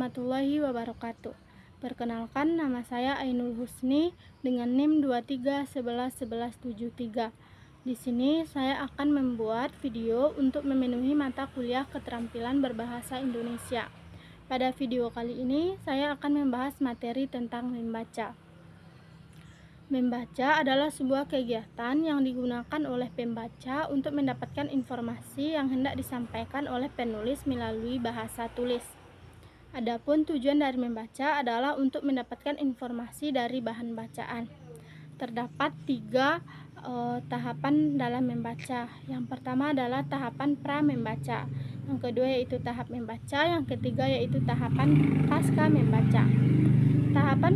warahmatullahi wabarakatuh. Perkenalkan, nama saya Ainul Husni dengan NIM 23111173. Di sini saya akan membuat video untuk memenuhi mata kuliah keterampilan berbahasa Indonesia. Pada video kali ini, saya akan membahas materi tentang membaca. Membaca adalah sebuah kegiatan yang digunakan oleh pembaca untuk mendapatkan informasi yang hendak disampaikan oleh penulis melalui bahasa tulis. Adapun tujuan dari membaca adalah untuk mendapatkan informasi dari bahan bacaan. Terdapat tiga tahapan dalam membaca. Yang pertama adalah tahapan pra membaca. Yang kedua yaitu tahap membaca. Yang ketiga yaitu tahapan pasca membaca. Tahapan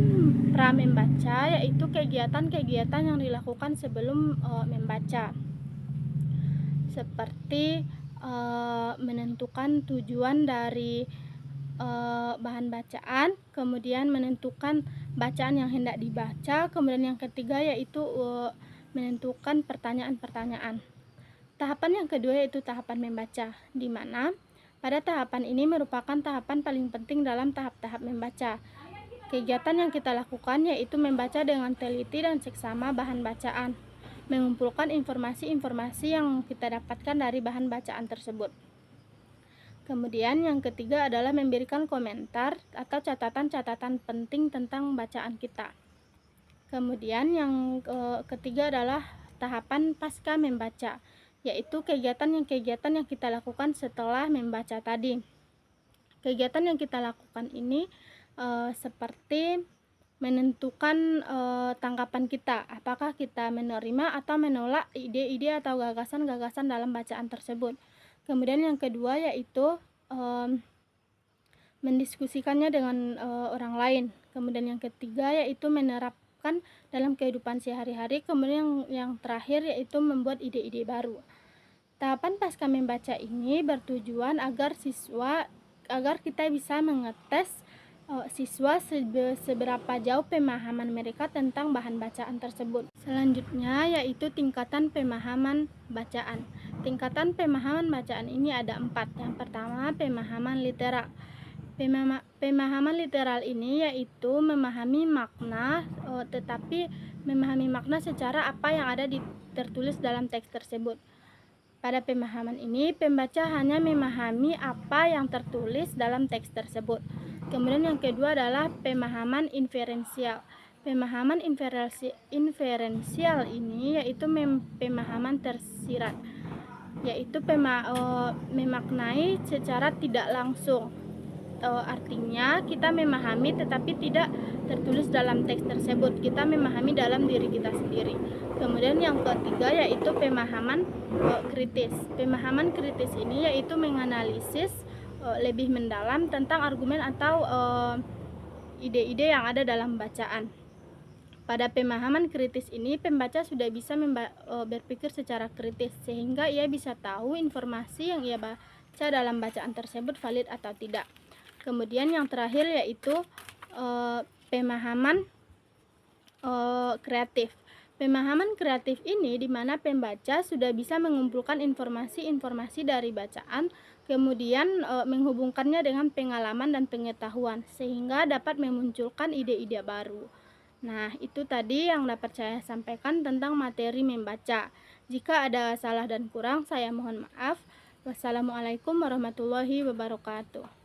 pra membaca yaitu kegiatan-kegiatan yang dilakukan sebelum membaca, seperti menentukan tujuan dari bahan bacaan, kemudian menentukan bacaan yang hendak dibaca, kemudian yang ketiga yaitu menentukan pertanyaan-pertanyaan. Tahapan yang kedua yaitu tahapan membaca, di mana pada tahapan ini merupakan tahapan paling penting dalam tahap-tahap membaca. Kegiatan yang kita lakukan yaitu membaca dengan teliti dan seksama bahan bacaan, mengumpulkan informasi-informasi yang kita dapatkan dari bahan bacaan tersebut. Kemudian yang ketiga adalah memberikan komentar atau catatan-catatan penting tentang bacaan kita. Kemudian yang ketiga adalah tahapan pasca membaca, yaitu kegiatan yang kita lakukan setelah membaca tadi. Kegiatan yang kita lakukan ini seperti menentukan tanggapan kita, apakah kita menerima atau menolak ide-ide atau gagasan-gagasan dalam bacaan tersebut. Kemudian yang kedua yaitu mendiskusikannya dengan orang lain. Kemudian yang ketiga yaitu menerapkan dalam kehidupan sehari-hari. Kemudian yang terakhir yaitu membuat ide-ide baru. Tahapan pasca membaca ini bertujuan agar kita bisa mengetes siswa seberapa jauh pemahaman mereka tentang bahan bacaan tersebut. Selanjutnya yaitu tingkatan pemahaman bacaan. Tingkatan pemahaman bacaan ini ada 4. Yang pertama, pemahaman literal. Pemahaman literal ini yaitu memahami makna, tetapi memahami makna secara apa yang ada tertulis dalam teks tersebut. Pada pemahaman ini, pembaca hanya memahami apa yang tertulis dalam teks tersebut. Kemudian yang kedua adalah pemahaman inferensial. Pemahaman inferensial ini yaitu pemahaman tersirat, yaitu memaknai secara tidak langsung. Artinya kita memahami tetapi tidak tertulis dalam teks tersebut, kita memahami dalam diri kita sendiri. Kemudian yang ketiga yaitu pemahaman kritis. Pemahaman kritis ini yaitu menganalisis lebih mendalam tentang argumen atau ide-ide yang ada dalam bacaan. Pada pemahaman kritis ini, pembaca sudah bisa berpikir secara kritis, sehingga ia bisa tahu informasi yang ia baca dalam bacaan tersebut valid atau tidak. Kemudian yang terakhir yaitu pemahaman kreatif. Pemahaman kreatif ini di mana pembaca sudah bisa mengumpulkan informasi-informasi dari bacaan, kemudian menghubungkannya dengan pengalaman dan pengetahuan, sehingga dapat memunculkan ide-ide baru. Nah, itu tadi yang dapat saya sampaikan tentang materi membaca. Jika ada salah dan kurang, saya mohon maaf. Wassalamualaikum warahmatullahi wabarakatuh.